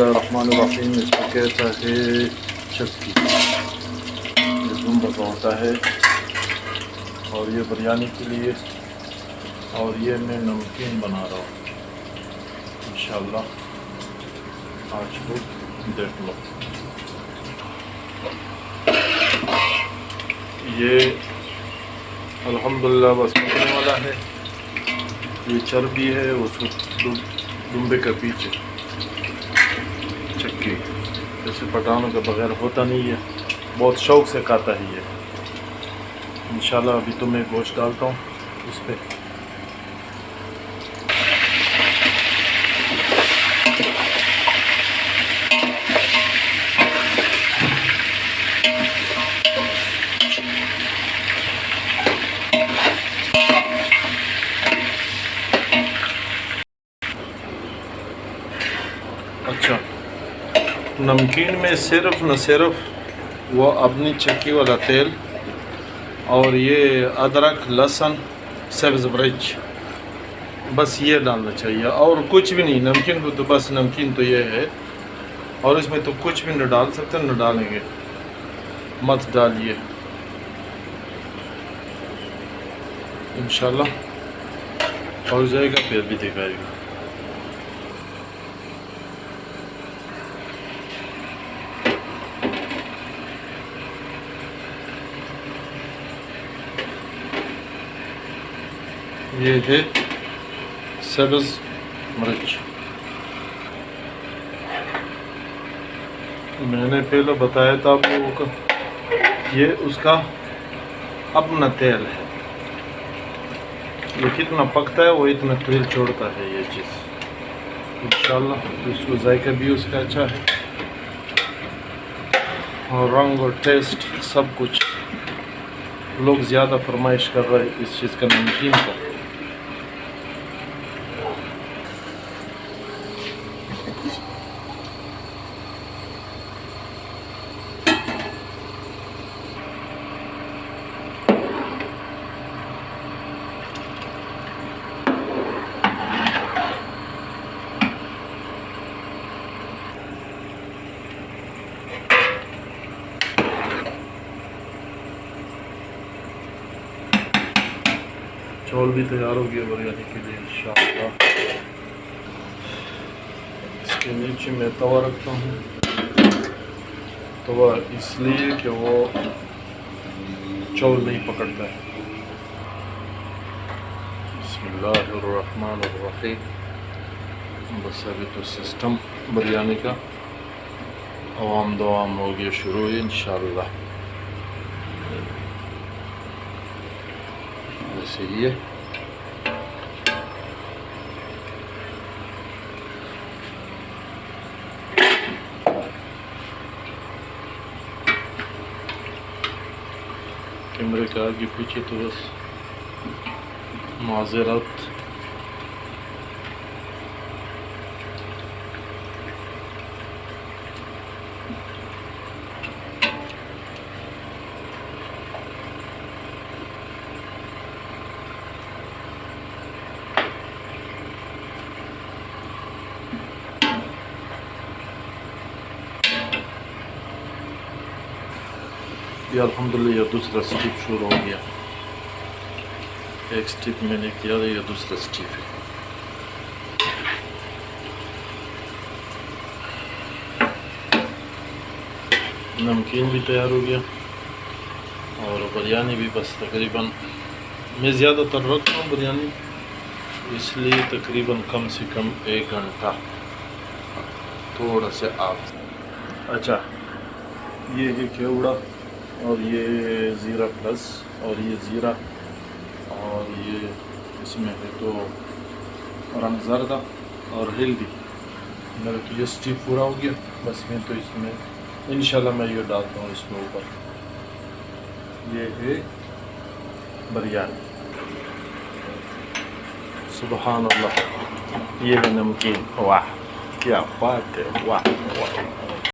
اللہ الرحمن الرحیم. اس کو کہتا ہے چکی. یہ دم کا ہوتا ہے اور یہ بریانی کے لیے. اور یہ میں نمکین بنا رہا ہوں انشاءاللہ. آج کو دیکھ لو. یہ الحمدللہ بس پکنے والا ہے. یہ چربی ہے اس دمبے کا پیچھے. چکی جیسے پٹانوں کے بغیر ہوتا نہیں ہے. بہت شوق سے کھاتا ہے یہ. انشاءاللہ ابھی تو میں گوشت ڈالتا ہوں اس پہ. اچھا نمکین میں صرف نہ صرف وہ اپنی چکی والا تیل اور یہ ادرک لہسن سبز مرچ بس یہ ڈالنا چاہیے اور کچھ بھی نہیں. نمکین کو تو بس نمکین تو یہ ہے اور اس میں تو کچھ بھی نہ ڈال سکتے نہ ڈالیں گے. مت ڈالیے انشاءاللہ. ہو جائے گا پھر بھی دکھائے گا. یہ ہے سبز مرچ. میں نے پہلے بتایا تھا آپ لوگوں کو یہ اس کا اپنا تیل ہے. یہ کتنا پکتا ہے وہ اتنا تیل چھوڑتا ہے یہ چیز انشاءاللہ. اس کو ذائقہ بھی اس کا اچھا ہے اور رنگ اور ٹیسٹ سب کچھ. لوگ زیادہ فرمائش کر رہے ہیں اس چیز کا نمکین کا. چول بھی تیار ہو گیا بریانی کے لیے انشاءاللہ. اس کے نیچے میں توا رکھتا ہوں. توا اس لیے کہ وہ چول نہیں پکڑتا ہے. بسم اللہ الرحمن الرحیم. بس ابھی تو سسٹم بریانی کا عوام دوام ہو گیا شروع ہے انشاءاللہ. جیسے یہ کیمرے کے آگے پیچھے تو بس معذرت. یہ الحمدللہ یہ دوسرا سٹیپ شروع ہو گیا. ایک سٹیپ میں نے کیا تھا یہ دوسرا سٹیپ ہے. نمکین بھی تیار ہو گیا اور بریانی بھی بس تقریباً میں زیادہ تر رکھتا ہوں بریانی اس لیے تقریباً کم سے کم 1 گھنٹہ تھوڑا سے آپ. اچھا یہ ہے کیوڑا اور یہ زیرہ پلس اور یہ زیرہ اور یہ اس میں ہے تو رنگ زردہ اور ہلدی. میرا تو یہ سٹیپ پورا ہو گیا. بس میں تو اس میں انشاءاللہ میں یہ ڈالتا ہوں اس میں اوپر. یہ ہے بریانی. سبحان اللہ. یہ ہے نمکین. واہ کیا بات ہے. واہ واہ.